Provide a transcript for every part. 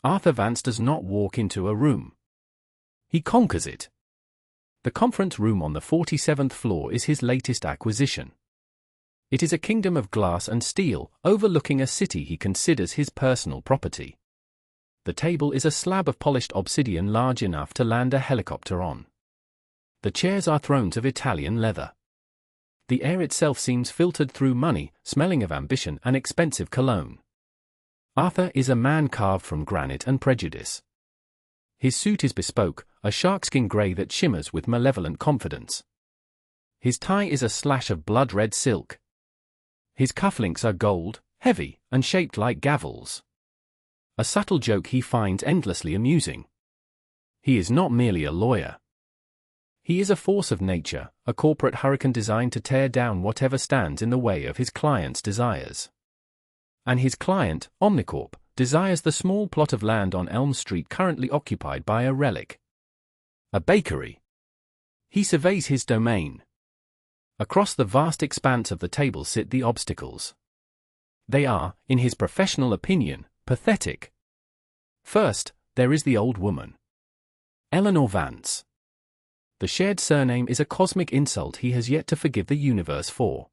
Arthur Vance does not walk into a room. He conquers it. The conference room on the 47th floor is his latest acquisition. It is a kingdom of glass and steel, overlooking a city he considers his personal property. The table is a slab of polished obsidian large enough to land a helicopter on. The chairs are thrones of Italian leather. The air itself seems filtered through money, smelling of ambition and expensive cologne. Arthur is a man carved from granite and prejudice. His suit is bespoke, a sharkskin grey that shimmers with malevolent confidence. His tie is a slash of blood-red silk. His cufflinks are gold, heavy, and shaped like gavels. A subtle joke he finds endlessly amusing. He is not merely a lawyer. He is a force of nature, a corporate hurricane designed to tear down whatever stands in the way of his client's desires. And his client, Omnicorp, desires the small plot of land on Elm Street currently occupied by a relic. A bakery. He surveys his domain. Across the vast expanse of the table sit the obstacles. They are, in his professional opinion, pathetic. First, there is the old woman. Eleanor Vance. The shared surname is a cosmic insult he has yet to forgive the universe for.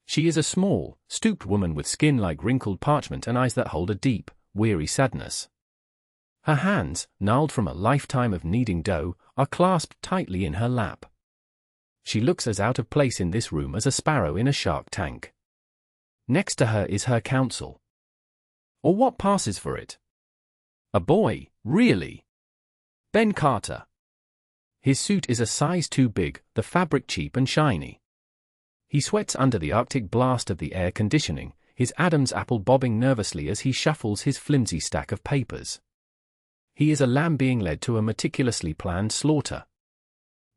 She is a small, stooped woman with skin like wrinkled parchment and eyes that hold a deep, weary sadness. Her hands, gnarled from a lifetime of kneading dough, are clasped tightly in her lap. She looks as out of place in this room as a sparrow in a shark tank. Next to her is her counsel. Or what passes for it? A boy, really? Ben Carter. His suit is a size too big, the fabric cheap and shiny. He sweats under the arctic blast of the air conditioning, his Adam's apple bobbing nervously as he shuffles his flimsy stack of papers. He is a lamb being led to a meticulously planned slaughter.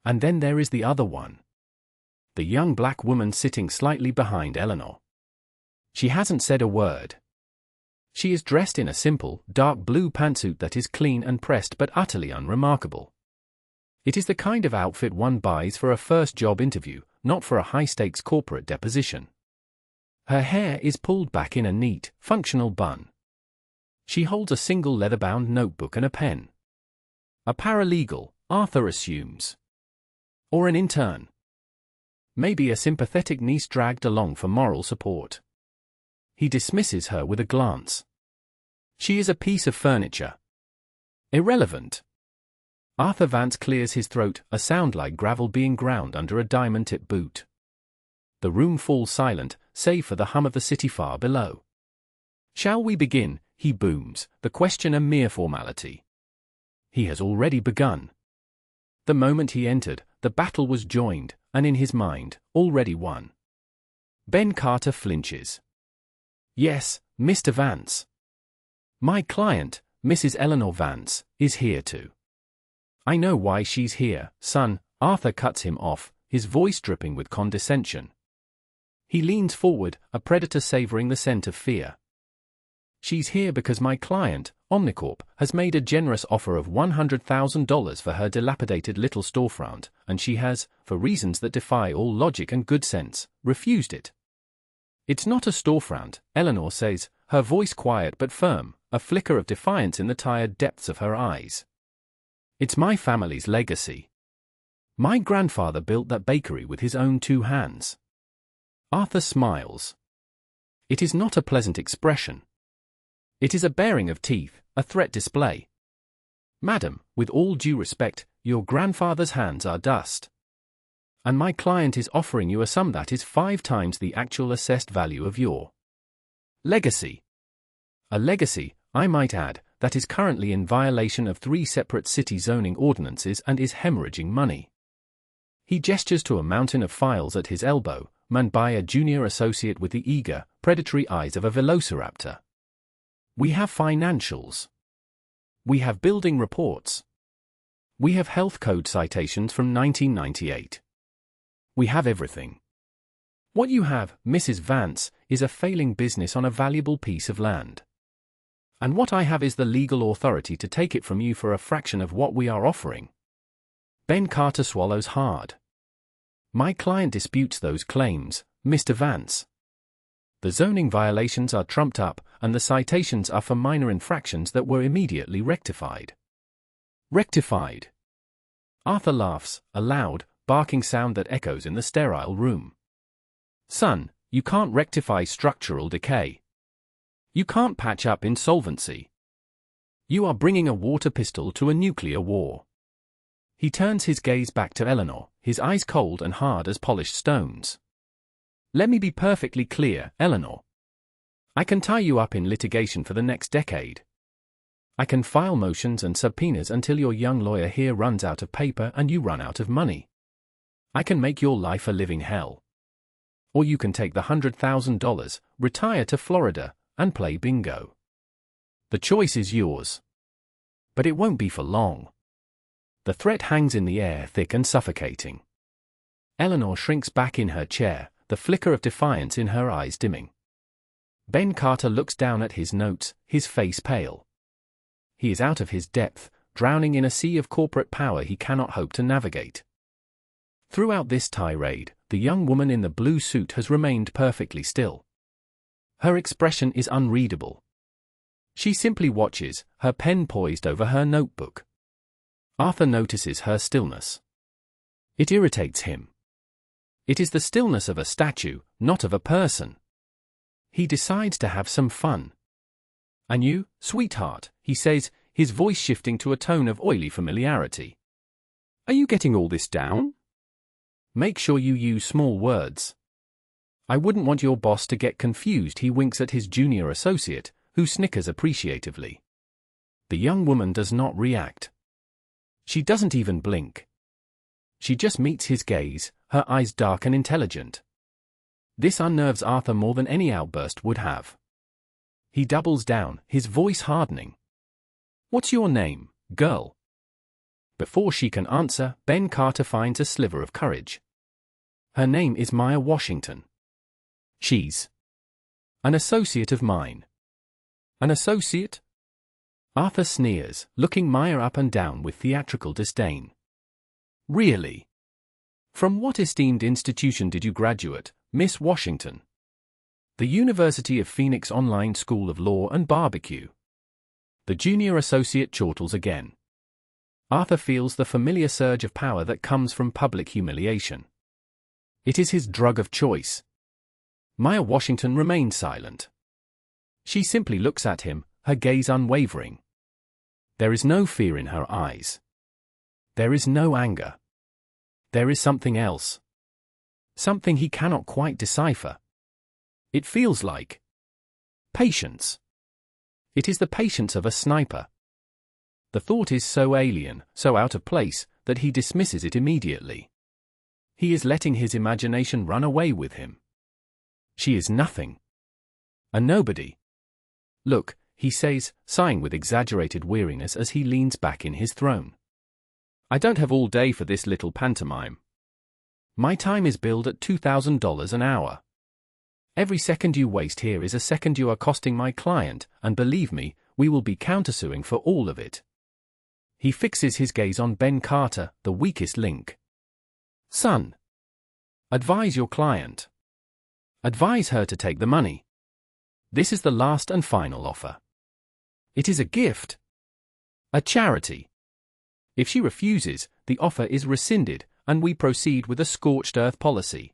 And then there is the other one. The young black woman sitting slightly behind Eleanor. She hasn't said a word. She is dressed in a simple, dark blue pantsuit that is clean and pressed but utterly unremarkable. It is the kind of outfit one buys for a first job interview, not for a high-stakes corporate deposition. Her hair is pulled back in a neat, functional bun. She holds a single leather-bound notebook and a pen. A paralegal, Arthur assumes. Or an intern. Maybe a sympathetic niece dragged along for moral support. He dismisses her with a glance. She is a piece of furniture. Irrelevant. Arthur Vance clears his throat, a sound like gravel being ground under a diamond-tipped boot. The room falls silent, save for the hum of the city far below. "Shall we begin?" he booms, the question a mere formality. He has already begun. The moment he entered, the battle was joined, and in his mind, already won. Ben Carter flinches. "Yes, Mr. Vance. My client, Mrs. Eleanor Vance, is here too." "I know why she's here, son," Arthur cuts him off, his voice dripping with condescension. He leans forward, a predator savoring the scent of fear. "She's here because my client, Omnicorp, has made a generous offer of $100,000 for her dilapidated little storefront, and she has, for reasons that defy all logic and good sense, refused it." "It's not a storefront," Eleanor says, her voice quiet but firm, a flicker of defiance in the tired depths of her eyes. "It's my family's legacy. My grandfather built that bakery with his own two hands." Arthur smiles. It is not a pleasant expression. It is a baring of teeth, a threat display. "Madam, with all due respect, your grandfather's hands are dust. And my client is offering you a sum that is 5 times the actual assessed value of your legacy. A legacy, I might add, that is currently in violation of 3 separate city zoning ordinances and is hemorrhaging money." He gestures to a mountain of files at his elbow, manned by a junior associate with the eager, predatory eyes of a velociraptor. "We have financials. We have building reports. We have health code citations from 1998. We have everything. What you have, Mrs. Vance, is a failing business on a valuable piece of land. And what I have is the legal authority to take it from you for a fraction of what we are offering." Ben Carter swallows hard. "My client disputes those claims, Mr. Vance. The zoning violations are trumped up, and the citations are for minor infractions that were immediately rectified. Rectified. Arthur laughs, a loud, barking sound that echoes in the sterile room. Son, you can't rectify structural decay. You can't patch up insolvency. You are bringing a water pistol to a nuclear war. He turns his gaze back to Eleanor, his eyes cold and hard as polished stones. Let me be perfectly clear, Eleanor. I can tie you up in litigation for the next decade. I can file motions and subpoenas until your young lawyer here runs out of paper and you run out of money. I can make your life a living hell. Or you can take the $100,000, retire to Florida, and play bingo. The choice is yours. But it won't be for long. The threat hangs in the air, thick and suffocating. Eleanor shrinks back in her chair, the flicker of defiance in her eyes dimming. Ben Carter looks down at his notes, his face pale. He is out of his depth, drowning in a sea of corporate power he cannot hope to navigate. Throughout this tirade, the young woman in the blue suit has remained perfectly still. Her expression is unreadable. She simply watches, her pen poised over her notebook. Arthur notices her stillness. It irritates him. It is the stillness of a statue, not of a person. He decides to have some fun. And you, sweetheart, he says, his voice shifting to a tone of oily familiarity. Are you getting all this down? Make sure you use small words. I wouldn't want your boss to get confused. He winks at his junior associate, who snickers appreciatively. The young woman does not react. She doesn't even blink. She just meets his gaze, her eyes dark and intelligent. This unnerves Arthur more than any outburst would have. He doubles down, his voice hardening. What's your name, girl? Before she can answer, Ben Carter finds a sliver of courage. Her name is Maya Washington. She's an associate of mine. An associate? Arthur sneers, looking Maya up and down with theatrical disdain. Really? From what esteemed institution did you graduate, Miss Washington? The University of Phoenix Online School of Law and Barbecue. The junior associate chortles again. Arthur feels the familiar surge of power that comes from public humiliation. It is his drug of choice. Maya Washington remains silent. She simply looks at him, her gaze unwavering. There is no fear in her eyes. There is no anger. There is something else. Something he cannot quite decipher. It feels like patience. It is the patience of a sniper. The thought is so alien, so out of place, that he dismisses it immediately. He is letting his imagination run away with him. She is nothing. A nobody. Look, he says, sighing with exaggerated weariness as he leans back in his throne. I don't have all day for this little pantomime. My time is billed at $2,000 an hour. Every second you waste here is a second you are costing my client, and believe me, we will be countersuing for all of it. He fixes his gaze on Ben Carter, the weakest link. Son. Advise your client. Advise her to take the money. This is the last and final offer. It is a gift. A charity. If she refuses, the offer is rescinded, and we proceed with a scorched earth policy.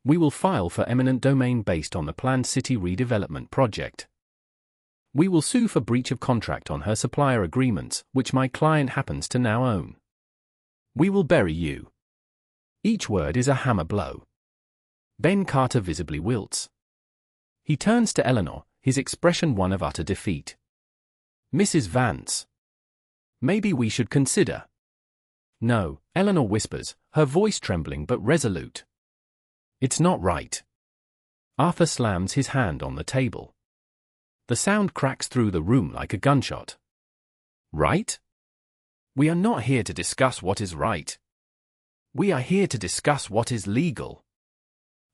We will file for eminent domain based on the planned city redevelopment project. We will sue for breach of contract on her supplier agreements, which my client happens to now own. We will bury you. Each word is a hammer blow. Ben Carter visibly wilts. He turns to Eleanor, his expression one of utter defeat. Mrs. Vance. Maybe we should consider. No, Eleanor whispers, her voice trembling but resolute. It's not right. Arthur slams his hand on the table. The sound cracks through the room like a gunshot. Right? We are not here to discuss what is right. We are here to discuss what is legal.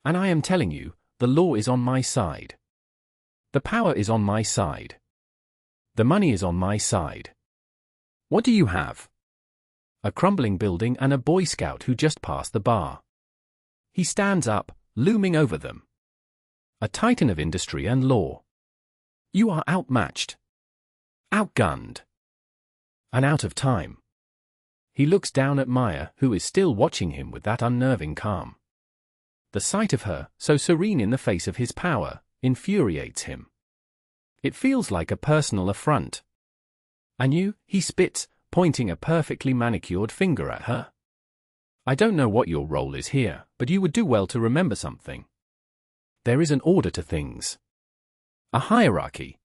And I am telling you, the law is on my side. The power is on my side. The money is on my side. What do you have? A crumbling building and a Boy Scout who just passed the bar. He stands up, looming over them. a titan of industry and law. You are outmatched, outgunned, and out of time. He looks down at Maya, who is still watching him with that unnerving calm. The sight of her, so serene in the face of his power, infuriates him. It feels like a personal affront. And you, he spits, pointing a perfectly manicured finger at her. I don't know what your role is here, but you would do well to remember something. There is an order to things. A hierarchy.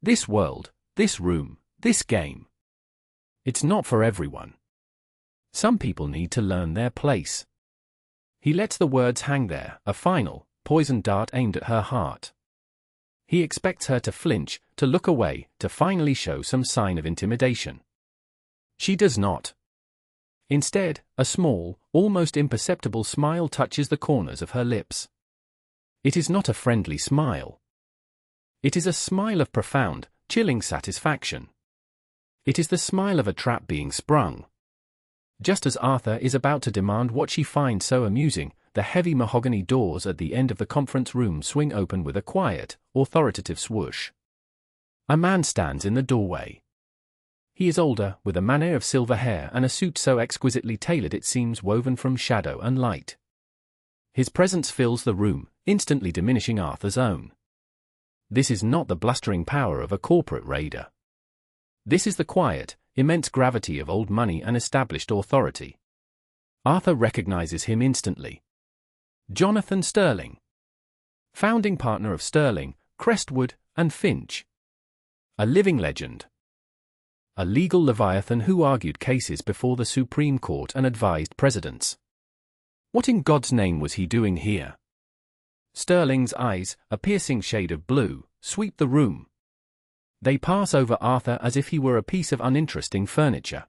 This world, this room, this game. It's not for everyone. Some people need to learn their place. He lets the words hang there, a final, poisoned dart aimed at her heart. He expects her to flinch, to look away, to finally show some sign of intimidation. She does not. Instead, a small, almost imperceptible smile touches the corners of her lips. It is not a friendly smile. It is a smile of profound, chilling satisfaction. It is the smile of a trap being sprung. Just as Arthur is about to demand what she finds so amusing, the heavy mahogany doors at the end of the conference room swing open with a quiet, authoritative swoosh. A man stands in the doorway. He is older, with a manet of silver hair and a suit so exquisitely tailored it seems woven from shadow and light. His presence fills the room, instantly diminishing Arthur's own. This is not the blustering power of a corporate raider. This is the quiet, immense gravity of old money and established authority. Arthur recognizes him instantly. Jonathan Sterling. Founding partner of Sterling, Crestwood, and Finch. A living legend. A legal leviathan who argued cases before the Supreme Court and advised presidents. What in God's name was he doing here? Sterling's eyes, a piercing shade of blue, sweep the room. They pass over Arthur as if he were a piece of uninteresting furniture.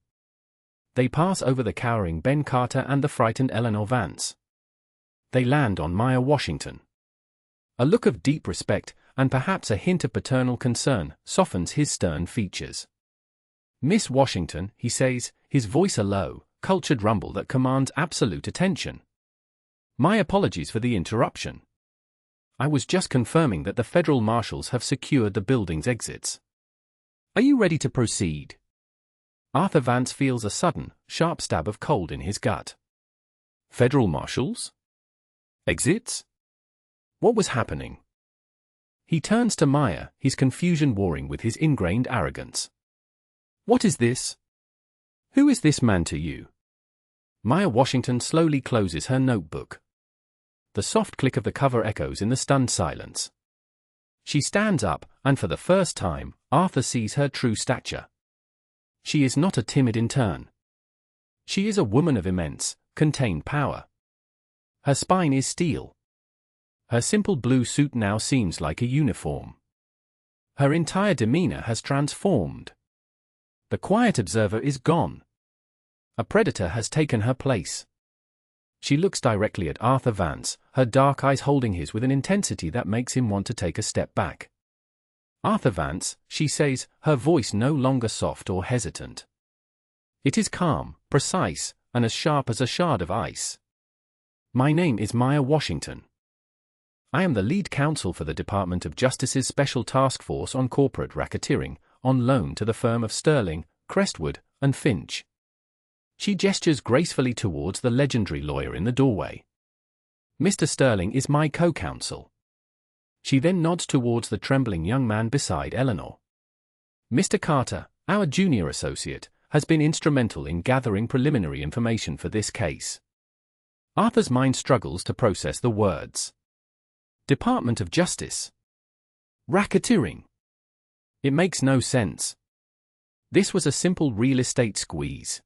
They pass over the cowering Ben Carter and the frightened Eleanor Vance. They land on Maya Washington. A look of deep respect, and perhaps a hint of paternal concern, softens his stern features. Miss Washington, he says, his voice a low, cultured rumble that commands absolute attention. My apologies for the interruption. I was just confirming that the federal marshals have secured the building's exits. Are you ready to proceed? Arthur Vance feels a sudden, sharp stab of cold in his gut. Federal marshals? Exits? What was happening? He turns to Maya, his confusion warring with his ingrained arrogance. What is this? Who is this man to you? Maya Washington slowly closes her notebook. The soft click of the cover echoes in the stunned silence. She stands up, and for the first time, Arthur sees her true stature. She is not a timid intern. She is a woman of immense, contained power. Her spine is steel. Her simple blue suit now seems like a uniform. Her entire demeanor has transformed. The quiet observer is gone. A predator has taken her place. She looks directly at Arthur Vance, her dark eyes holding his with an intensity that makes him want to take a step back. Arthur Vance, she says, her voice no longer soft or hesitant. It is calm, precise, and as sharp as a shard of ice. My name is Maya Washington. I am the lead counsel for the Department of Justice's Special Task Force on Corporate Racketeering, on loan to the firm of Sterling, Crestwood, and Finch. She gestures gracefully towards the legendary lawyer in the doorway. Mr. Sterling is my co-counsel. She then nods towards the trembling young man beside Eleanor. Mr. Carter, our junior associate, has been instrumental in gathering preliminary information for this case. Arthur's mind struggles to process the words. Department of Justice. Racketeering. It makes no sense. This was a simple real estate squeeze.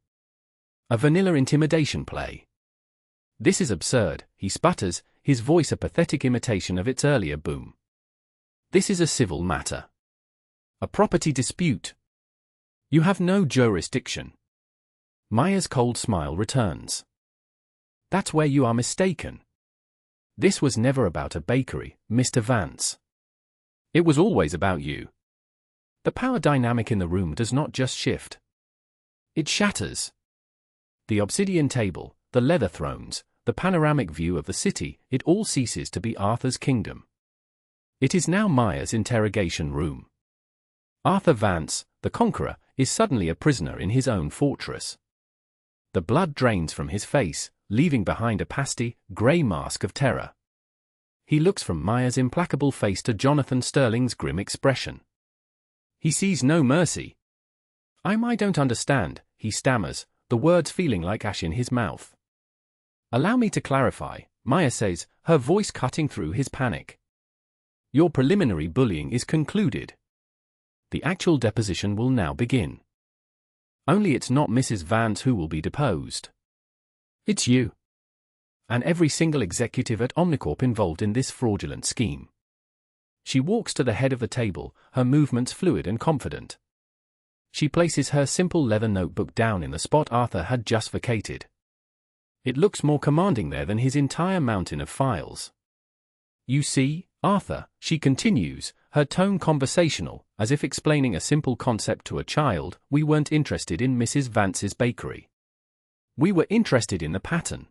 A vanilla intimidation play. This is absurd, he sputters, his voice a pathetic imitation of its earlier boom. This is a civil matter. A property dispute. You have no jurisdiction. Maya's cold smile returns. That's where you are mistaken. This was never about a bakery, Mr. Vance. It was always about you. The power dynamic in the room does not just shift. It shatters. The obsidian table, the leather thrones, the panoramic view of the city, it all ceases to be Arthur's kingdom. It is now Maya's interrogation room. Arthur Vance, the conqueror, is suddenly a prisoner in his own fortress. The blood drains from his face, leaving behind a pasty, grey mask of terror. He looks from Maya's implacable face to Jonathan Sterling's grim expression. He sees no mercy. I don't understand, he stammers, the words feeling like ash in his mouth. Allow me to clarify, Maya says, her voice cutting through his panic. Your preliminary bullying is concluded. The actual deposition will now begin. Only it's not Mrs. Vance who will be deposed. It's you. And every single executive at Omnicorp involved in this fraudulent scheme. She walks to the head of the table, her movements fluid and confident. She places her simple leather notebook down in the spot Arthur had just vacated. It looks more commanding there than his entire mountain of files. You see, Arthur, she continues, her tone conversational, as if explaining a simple concept to a child, we weren't interested in Mrs. Vance's bakery. We were interested in the pattern.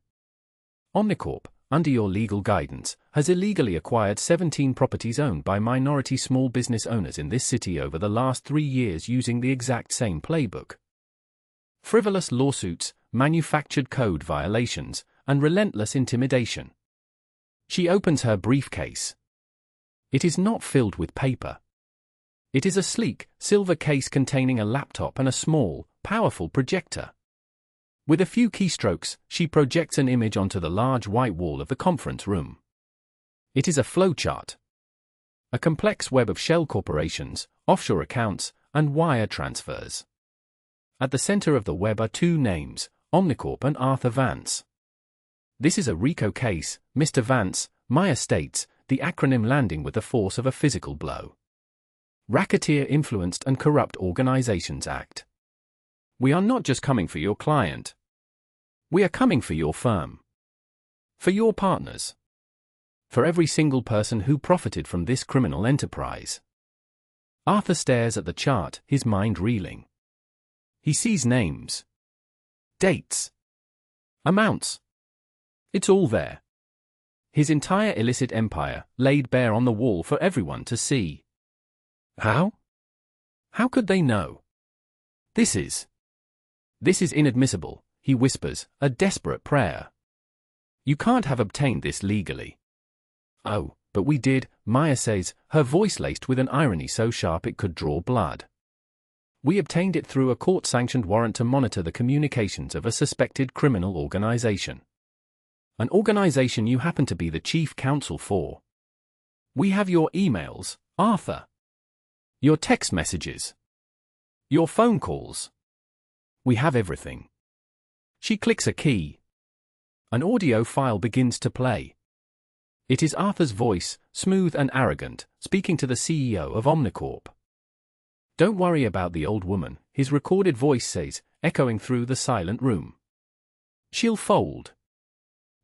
Omnicorp, under your legal guidance, has illegally acquired 17 properties owned by minority small business owners in this city over the last 3 years using the exact same playbook. Frivolous lawsuits, manufactured code violations, and relentless intimidation. She opens her briefcase. It is not filled with paper. It is a sleek, silver case containing a laptop and a small, powerful projector. With a few keystrokes, she projects an image onto the large white wall of the conference room. It is a flowchart. A complex web of shell corporations, offshore accounts, and wire transfers. At the center of the web are 2 names, Omnicorp and Arthur Vance. This is a RICO case, Mr. Vance, Maya states, the acronym landing with the force of a physical blow. Racketeer Influenced and Corrupt Organizations Act. We are not just coming for your client. We are coming for your firm. For your partners. For every single person who profited from this criminal enterprise. Arthur stares at the chart, his mind reeling. He sees names. Dates. Amounts. It's all there. His entire illicit empire, laid bare on the wall for everyone to see. How? How could they know? This is inadmissible, he whispers, a desperate prayer. You can't have obtained this legally. Oh, but we did, Maya says, her voice laced with an irony so sharp it could draw blood. We obtained it through a court-sanctioned warrant to monitor the communications of a suspected criminal organization. An organization you happen to be the chief counsel for. We have your emails, Arthur. Your text messages. Your phone calls. We have everything. She clicks a key. An audio file begins to play. It is Arthur's voice, smooth and arrogant, speaking to the CEO of Omnicorp. Don't worry about the old woman, his recorded voice says, echoing through the silent room. She'll fold.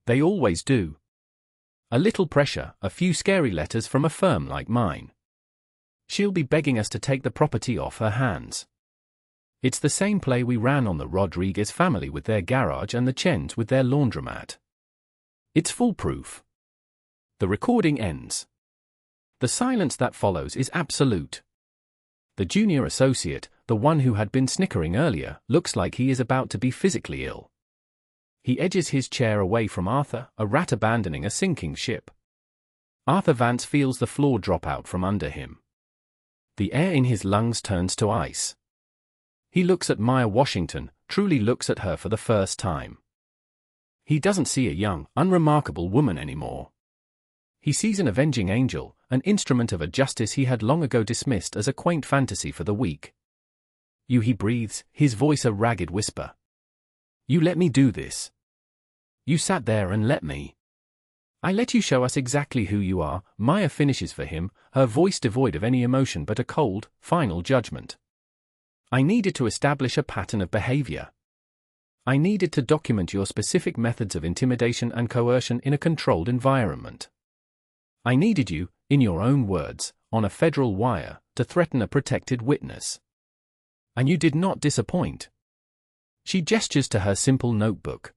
They always do. A little pressure, a few scary letters from a firm like mine. She'll be begging us to take the property off her hands. It's the same play we ran on the Rodriguez family with their garage and the Chens with their laundromat. It's foolproof. The recording ends. The silence that follows is absolute. The junior associate, the one who had been snickering earlier, looks like he is about to be physically ill. He edges his chair away from Arthur, a rat abandoning a sinking ship. Arthur Vance feels the floor drop out from under him. The air in his lungs turns to ice. He looks at Maya Washington, truly looks at her for the first time. He doesn't see a young, unremarkable woman anymore. He sees an avenging angel, an instrument of a justice he had long ago dismissed as a quaint fantasy for the weak. You, he breathes, his voice a ragged whisper. You let me do this. You sat there and let me. I let you show us exactly who you are, Maya finishes for him, her voice devoid of any emotion but a cold, final judgment. I needed to establish a pattern of behavior. I needed to document your specific methods of intimidation and coercion in a controlled environment. I needed you, in your own words, on a federal wire, to threaten a protected witness. And you did not disappoint. She gestures to her simple notebook.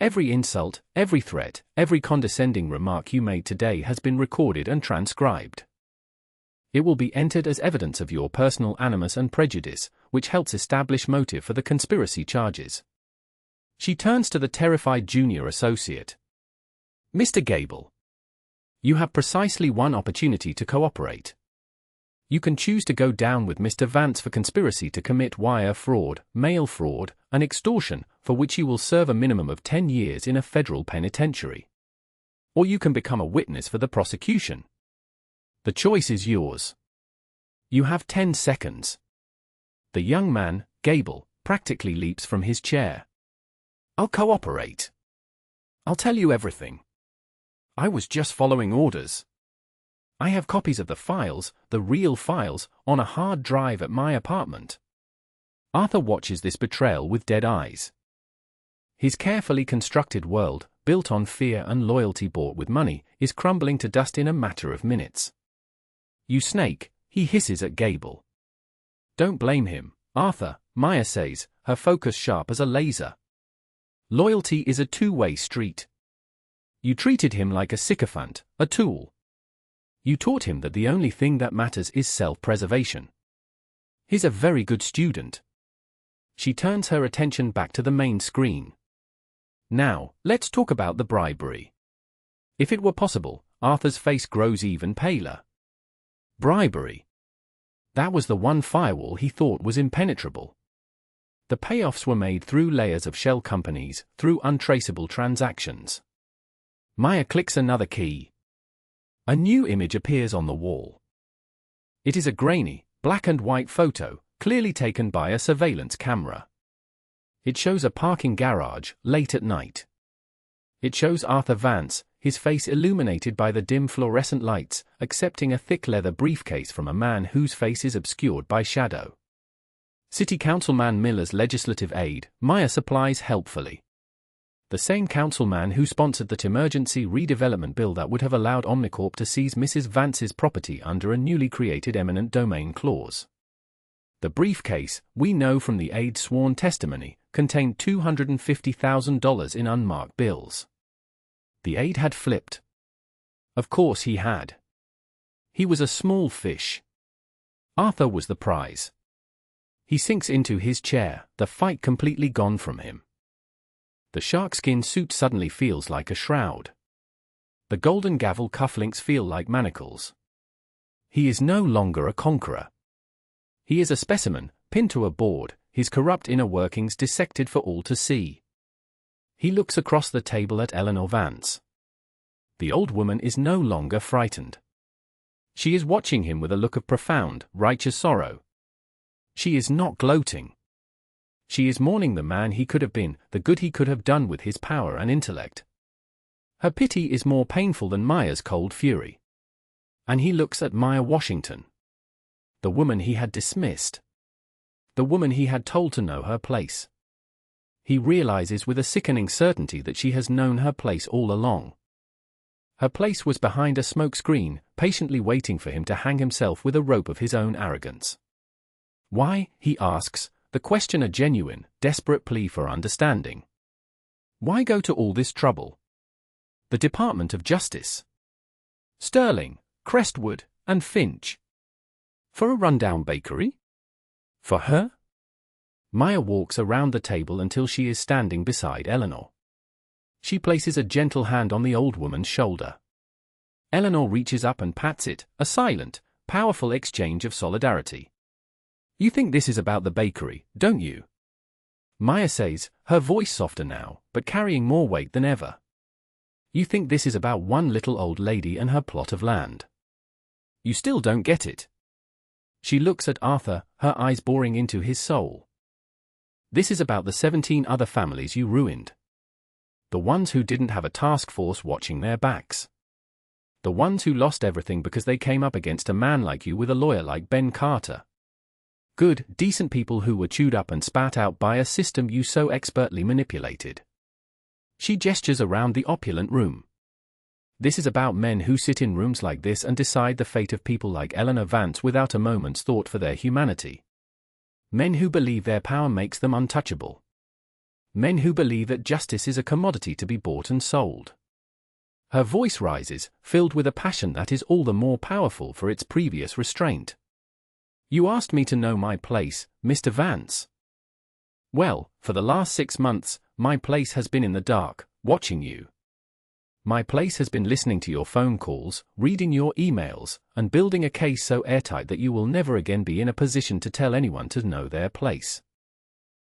Every insult, every threat, every condescending remark you made today has been recorded and transcribed. It will be entered as evidence of your personal animus and prejudice, which helps establish motive for the conspiracy charges. She turns to the terrified junior associate. Mr. Gable, you have precisely one opportunity to cooperate. You can choose to go down with Mr. Vance for conspiracy to commit wire fraud, mail fraud, and extortion, for which you will serve a minimum of 10 years in a federal penitentiary. Or you can become a witness for the prosecution. The choice is yours. You have 10 seconds. The young man, Gable, practically leaps from his chair. I'll cooperate. I'll tell you everything. I was just following orders. I have copies of the files, the real files, on a hard drive at my apartment. Arthur watches this betrayal with dead eyes. His carefully constructed world, built on fear and loyalty bought with money, is crumbling to dust in a matter of minutes. You snake, he hisses at Gable. Don't blame him, Arthur, Maya says, her focus sharp as a laser. Loyalty is a two-way street. You treated him like a sycophant, a tool. You taught him that the only thing that matters is self-preservation. He's a very good student. She turns her attention back to the main screen. Now, let's talk about the bribery. If it were possible, Arthur's face grows even paler. Bribery. That was the one firewall he thought was impenetrable. The payoffs were made through layers of shell companies, through untraceable transactions. Maya clicks another key. A new image appears on the wall. It is a grainy, black and white photo, clearly taken by a surveillance camera. It shows a parking garage, late at night. It shows Arthur Vance, his face illuminated by the dim fluorescent lights, accepting a thick leather briefcase from a man whose face is obscured by shadow. City Councilman Miller's legislative aide, Maya supplies helpfully. The same councilman who sponsored that emergency redevelopment bill that would have allowed Omnicorp to seize Mrs. Vance's property under a newly created eminent domain clause. The briefcase, we know from the aide's sworn testimony, contained $250,000 in unmarked bills. The aide had flipped. Of course he had. He was a small fish. Arthur was the prize. He sinks into his chair, the fight completely gone from him. The sharkskin suit suddenly feels like a shroud. The golden gavel cufflinks feel like manacles. He is no longer a conqueror. He is a specimen, pinned to a board, his corrupt inner workings dissected for all to see. He looks across the table at Eleanor Vance. The old woman is no longer frightened. She is watching him with a look of profound, righteous sorrow. She is not gloating. She is mourning the man he could have been, the good he could have done with his power and intellect. Her pity is more painful than Maya's cold fury. And he looks at Maya Washington. The woman he had dismissed. The woman he had told to know her place. He realizes with a sickening certainty that she has known her place all along. Her place was behind a smoke screen, patiently waiting for him to hang himself with a rope of his own arrogance. Why, he asks, the question a genuine, desperate plea for understanding. Why go to all this trouble? The Department of Justice. Sterling, Crestwood, and Finch. For a rundown bakery? For her? Maya walks around the table until she is standing beside Eleanor. She places a gentle hand on the old woman's shoulder. Eleanor reaches up and pats it, a silent, powerful exchange of solidarity. You think this is about the bakery, don't you? Maya says, her voice softer now, but carrying more weight than ever. You think this is about one little old lady and her plot of land. You still don't get it. She looks at Arthur, her eyes boring into his soul. This is about the 17 other families you ruined. The ones who didn't have a task force watching their backs. The ones who lost everything because they came up against a man like you with a lawyer like Ben Carter. Good, decent people who were chewed up and spat out by a system you so expertly manipulated. She gestures around the opulent room. This is about men who sit in rooms like this and decide the fate of people like Eleanor Vance without a moment's thought for their humanity. Men who believe their power makes them untouchable. Men who believe that justice is a commodity to be bought and sold. Her voice rises, filled with a passion that is all the more powerful for its previous restraint. You asked me to know my place, Mr. Vance. Well, for the last 6 months, my place has been in the dark, watching you. My place has been listening to your phone calls, reading your emails, and building a case so airtight that you will never again be in a position to tell anyone to know their place.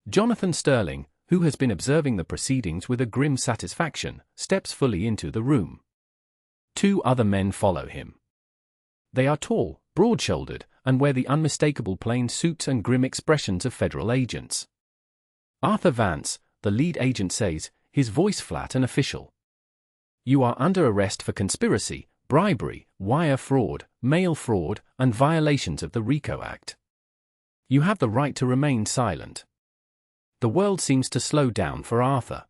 Jonathan Sterling, who has been observing the proceedings with a grim satisfaction, steps fully into the room. 2 other men follow him. They are tall, broad-shouldered, and wear the unmistakable plain suits and grim expressions of federal agents. Arthur Vance, the lead agent, says, his voice flat and official. You are under arrest for conspiracy, bribery, wire fraud, mail fraud, and violations of the RICO Act. You have the right to remain silent. The world seems to slow down for Arthur.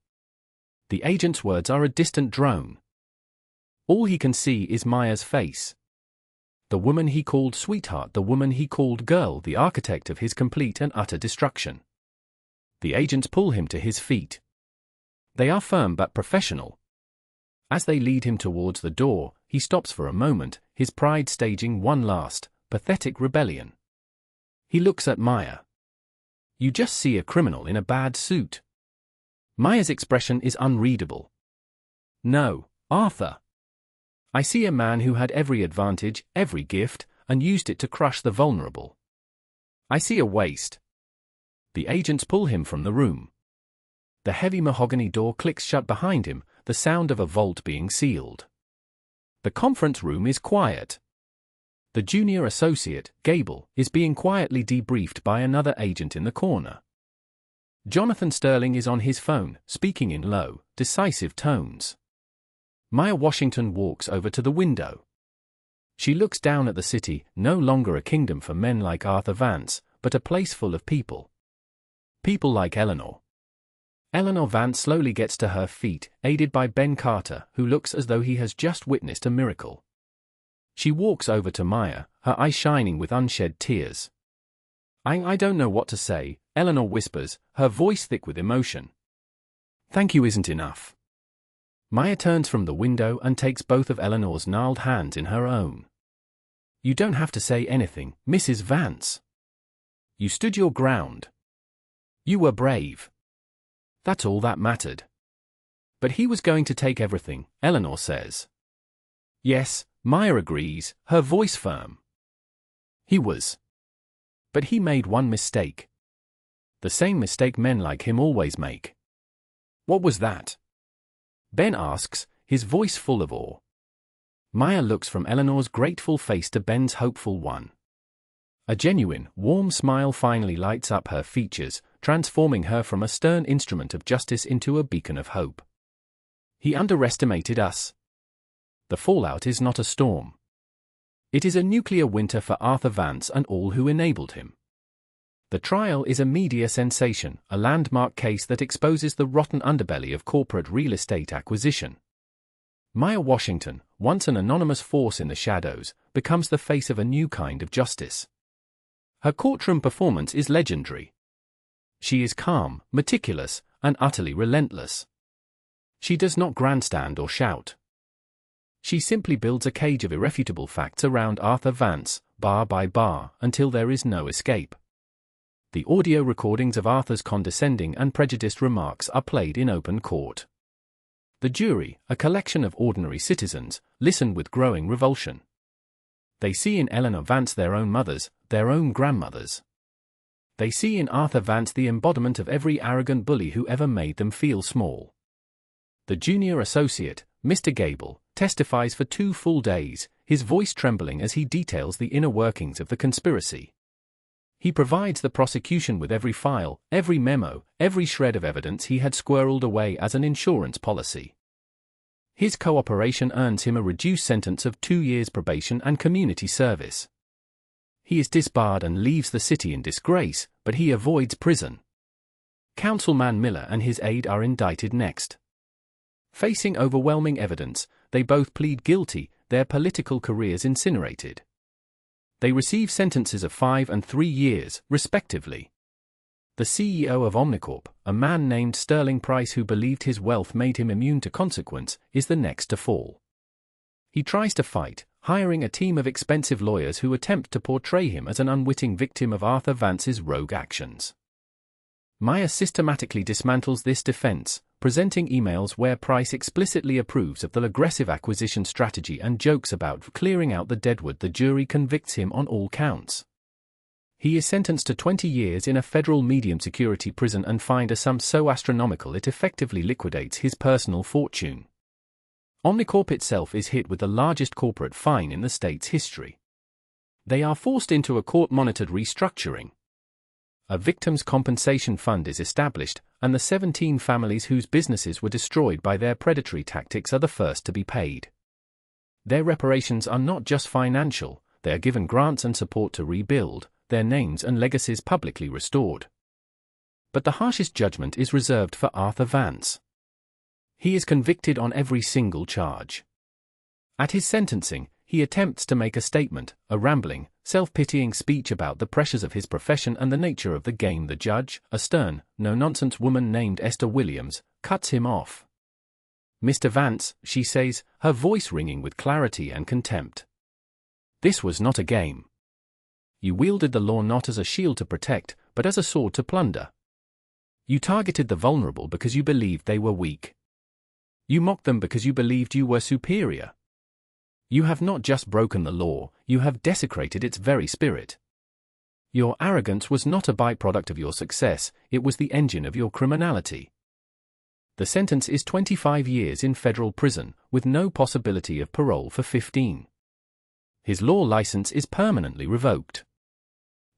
The agent's words are a distant drone. All he can see is Maya's face. The woman he called sweetheart, the woman he called girl, the architect of his complete and utter destruction. The agents pull him to his feet. They are firm but professional. As they lead him towards the door, he stops for a moment, his pride staging one last, pathetic rebellion. He looks at Maya. You just see a criminal in a bad suit. Maya's expression is unreadable. No, Arthur. I see a man who had every advantage, every gift, and used it to crush the vulnerable. I see a waste. The agents pull him from the room. The heavy mahogany door clicks shut behind him, the sound of a vault being sealed. The conference room is quiet. The junior associate, Gable, is being quietly debriefed by another agent in the corner. Jonathan Sterling is on his phone, speaking in low, decisive tones. Maya Washington walks over to the window. She looks down at the city, no longer a kingdom for men like Arthur Vance, but a place full of people. People like Eleanor. Eleanor Vance slowly gets to her feet, aided by Ben Carter, who looks as though he has just witnessed a miracle. She walks over to Maya, her eyes shining with unshed tears. I don't know what to say, Eleanor whispers, her voice thick with emotion. Thank you isn't enough. Maya turns from the window and takes both of Eleanor's gnarled hands in her own. You don't have to say anything, Mrs. Vance. You stood your ground. You were brave. That's all that mattered. But he was going to take everything, Eleanor says. Yes, Maya agrees, her voice firm. He was. But he made one mistake. The same mistake men like him always make. What was that? Ben asks, his voice full of awe. Maya looks from Eleanor's grateful face to Ben's hopeful one. A genuine, warm smile finally lights up her features, transforming her from a stern instrument of justice into a beacon of hope. He underestimated us. The fallout is not a storm. It is a nuclear winter for Arthur Vance and all who enabled him. The trial is a media sensation, a landmark case that exposes the rotten underbelly of corporate real estate acquisition. Maya Washington, once an anonymous force in the shadows, becomes the face of a new kind of justice. Her courtroom performance is legendary. She is calm, meticulous, and utterly relentless. She does not grandstand or shout. She simply builds a cage of irrefutable facts around Arthur Vance, bar by bar, until there is no escape. The audio recordings of Arthur's condescending and prejudiced remarks are played in open court. The jury, a collection of ordinary citizens, listen with growing revulsion. They see in Eleanor Vance their own mothers, their own grandmothers. They see in Arthur Vance the embodiment of every arrogant bully who ever made them feel small. The junior associate, Mr. Gable, testifies for 2 full days, his voice trembling as he details the inner workings of the conspiracy. He provides the prosecution with every file, every memo, every shred of evidence he had squirreled away as an insurance policy. His cooperation earns him a reduced sentence of 2 years probation and community service. He is disbarred and leaves the city in disgrace, but he avoids prison. Councilman Miller and his aide are indicted next. Facing overwhelming evidence, they both plead guilty, their political careers incinerated. They receive sentences of 5 and 3 years, respectively. The CEO of Omnicorp, a man named Sterling Price who believed his wealth made him immune to consequence, is the next to fall. He tries to fight, hiring a team of expensive lawyers who attempt to portray him as an unwitting victim of Arthur Vance's rogue actions. Maya systematically dismantles this defense, presenting emails where Price explicitly approves of the aggressive acquisition strategy and jokes about clearing out the deadwood. The jury convicts him on all counts. He is sentenced to 20 years in a federal medium security prison and fined a sum so astronomical it effectively liquidates his personal fortune. Omnicorp itself is hit with the largest corporate fine in the state's history. They are forced into a court-monitored restructuring. A victims' compensation fund is established, and the 17 families whose businesses were destroyed by their predatory tactics are the first to be paid. Their reparations are not just financial, they are given grants and support to rebuild, their names and legacies publicly restored. But the harshest judgment is reserved for Arthur Vance. He is convicted on every single charge. At his sentencing, he attempts to make a statement, a rambling, self-pitying speech about the pressures of his profession and the nature of the game. The judge, a stern, no-nonsense woman named Esther Williams, cuts him off. "Mr. Vance," she says, her voice ringing with clarity and contempt. "This was not a game. You wielded the law not as a shield to protect, but as a sword to plunder. You targeted the vulnerable because you believed they were weak. You mocked them because you believed you were superior. You have not just broken the law, you have desecrated its very spirit. Your arrogance was not a byproduct of your success, it was the engine of your criminality." The sentence is 25 years in federal prison, with no possibility of parole for 15. His law license is permanently revoked.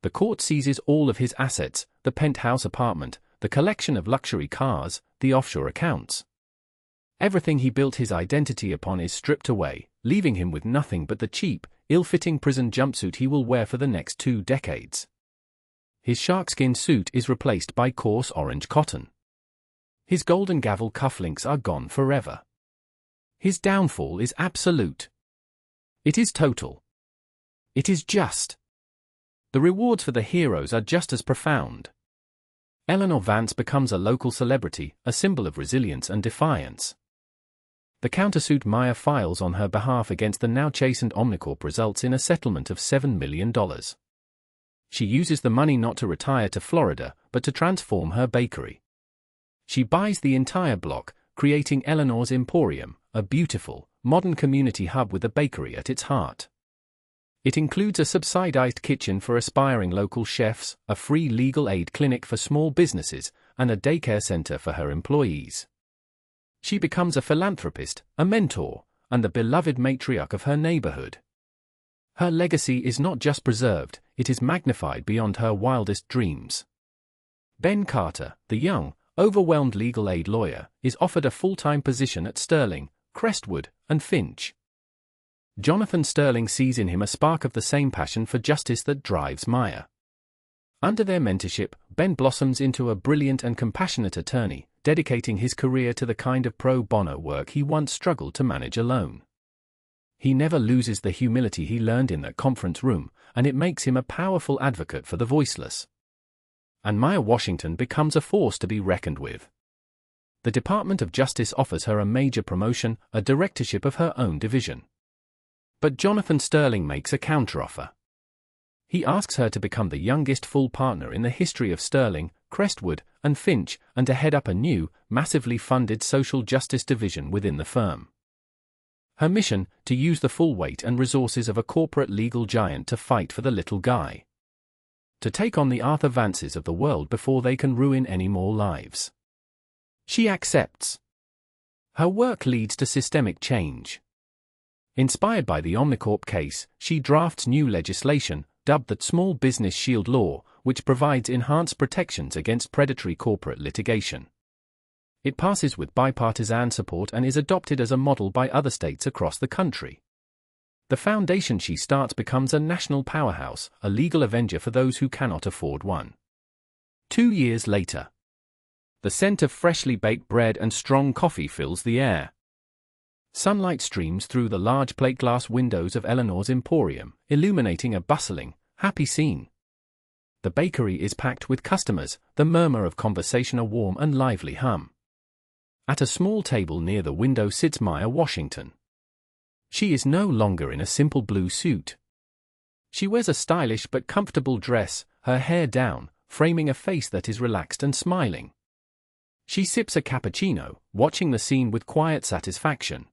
The court seizes all of his assets, the penthouse apartment, the collection of luxury cars, the offshore accounts. Everything he built his identity upon is stripped away, leaving him with nothing but the cheap, ill-fitting prison jumpsuit he will wear for the next 2 decades. His sharkskin suit is replaced by coarse orange cotton. His golden gavel cufflinks are gone forever. His downfall is absolute. It is total. It is just. The rewards for the heroes are just as profound. Eleanor Vance becomes a local celebrity, a symbol of resilience and defiance. The countersuit Maya files on her behalf against the now chastened Omnicorp results in a settlement of $7 million. She uses the money not to retire to Florida, but to transform her bakery. She buys the entire block, creating Eleanor's Emporium, a beautiful, modern community hub with a bakery at its heart. It includes a subsidized kitchen for aspiring local chefs, a free legal aid clinic for small businesses, and a daycare center for her employees. She becomes a philanthropist, a mentor, and the beloved matriarch of her neighborhood. Her legacy is not just preserved, it is magnified beyond her wildest dreams. Ben Carter, the young, overwhelmed legal aid lawyer, is offered a full-time position at Sterling, Crestwood, and Finch. Jonathan Sterling sees in him a spark of the same passion for justice that drives Maya. Under their mentorship, Ben blossoms into a brilliant and compassionate attorney, dedicating his career to the kind of pro bono work he once struggled to manage alone. He never loses the humility he learned in that conference room, and it makes him a powerful advocate for the voiceless. And Maya Washington becomes a force to be reckoned with. The Department of Justice offers her a major promotion, a directorship of her own division. But Jonathan Sterling makes a counteroffer. He asks her to become the youngest full partner in the history of Sterling, Crestwood, and Finch, and to head up a new, massively funded social justice division within the firm. Her mission, to use the full weight and resources of a corporate legal giant to fight for the little guy. To take on the Arthur Vances of the world before they can ruin any more lives. She accepts. Her work leads to systemic change. Inspired by the Omnicorp case, she drafts new legislation, dubbed the Small Business Shield Law, which provides enhanced protections against predatory corporate litigation. It passes with bipartisan support and is adopted as a model by other states across the country. The foundation she starts becomes a national powerhouse, a legal avenger for those who cannot afford one. 2 years later, the scent of freshly baked bread and strong coffee fills the air. Sunlight streams through the large plate glass windows of Eleanor's Emporium, illuminating a bustling, happy scene. The bakery is packed with customers, the murmur of conversation a warm and lively hum. At a small table near the window sits Maya Washington. She is no longer in a simple blue suit. She wears a stylish but comfortable dress, her hair down, framing a face that is relaxed and smiling. She sips a cappuccino, watching the scene with quiet satisfaction.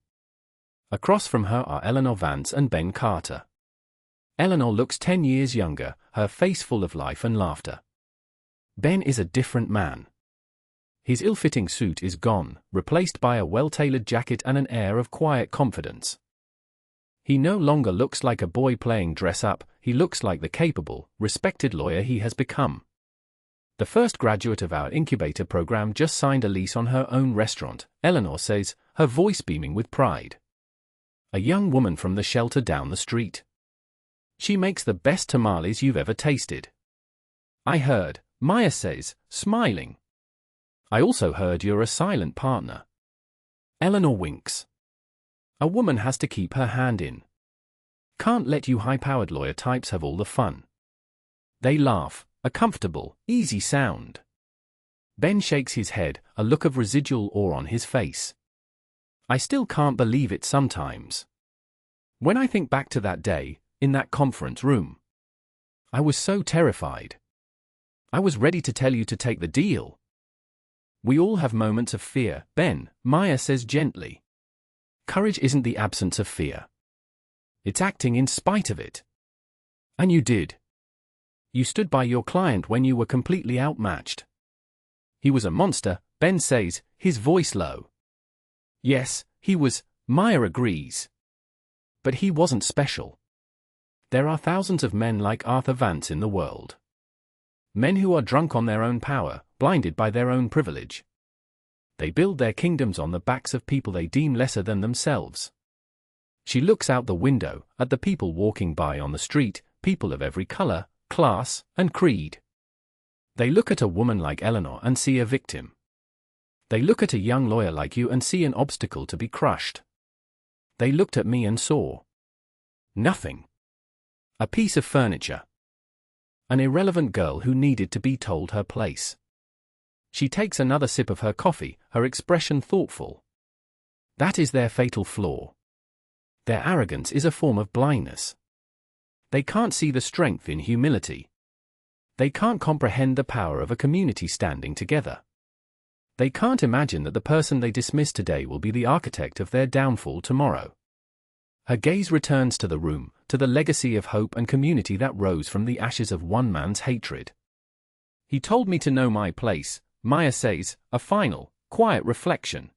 Across from her are Eleanor Vance and Ben Carter. Eleanor looks 10 years younger, her face full of life and laughter. Ben is a different man. His ill-fitting suit is gone, replaced by a well-tailored jacket and an air of quiet confidence. He no longer looks like a boy playing dress-up, he looks like the capable, respected lawyer he has become. The first graduate of our incubator program just signed a lease on her own restaurant, Eleanor says, her voice beaming with pride. A young woman from the shelter down the street. She makes the best tamales you've ever tasted. I heard, Maya says, smiling. I also heard you're a silent partner. Eleanor winks. A woman has to keep her hand in. Can't let you high-powered lawyer types have all the fun. They laugh, a comfortable, easy sound. Ben shakes his head, a look of residual awe on his face. I still can't believe it sometimes. When I think back to that day, in that conference room, I was so terrified. I was ready to tell you to take the deal. We all have moments of fear, Ben, Maya says gently. Courage isn't the absence of fear. It's acting in spite of it. And you did. You stood by your client when you were completely outmatched. He was a monster, Ben says, his voice low. Yes, he was, Maya agrees. But he wasn't special. There are thousands of men like Arthur Vance in the world. Men who are drunk on their own power, blinded by their own privilege. They build their kingdoms on the backs of people they deem lesser than themselves. She looks out the window, at the people walking by on the street, people of every color, class, and creed. They look at a woman like Eleanor and see a victim. They look at a young lawyer like you and see an obstacle to be crushed. They looked at me and saw nothing. A piece of furniture. An irrelevant girl who needed to be told her place. She takes another sip of her coffee, her expression thoughtful. That is their fatal flaw. Their arrogance is a form of blindness. They can't see the strength in humility. They can't comprehend the power of a community standing together. They can't imagine that the person they dismiss today will be the architect of their downfall tomorrow. Her gaze returns to the room, to the legacy of hope and community that rose from the ashes of one man's hatred. He told me to know my place, Maya says, a final, quiet reflection.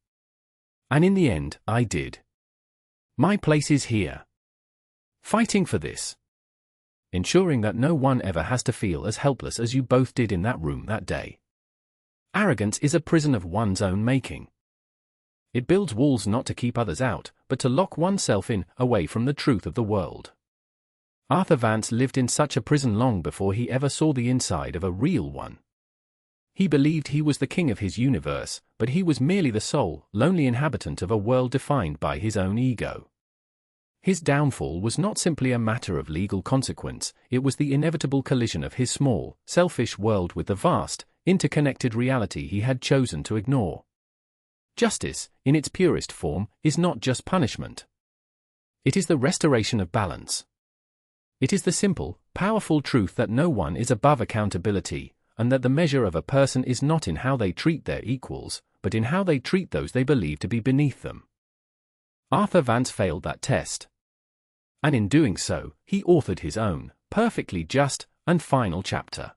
And in the end, I did. My place is here. Fighting for this. Ensuring that no one ever has to feel as helpless as you both did in that room that day. Arrogance is a prison of one's own making. It builds walls not to keep others out, but to lock oneself in, away from the truth of the world. Arthur Vance lived in such a prison long before he ever saw the inside of a real one. He believed he was the king of his universe, but he was merely the sole, lonely inhabitant of a world defined by his own ego. His downfall was not simply a matter of legal consequence, it was the inevitable collision of his small, selfish world with the vast, interconnected reality he had chosen to ignore. Justice, in its purest form, is not just punishment. It is the restoration of balance. It is the simple, powerful truth that no one is above accountability, and that the measure of a person is not in how they treat their equals, but in how they treat those they believe to be beneath them. Arthur Vance failed that test. And in doing so, he authored his own, perfectly just, and final chapter.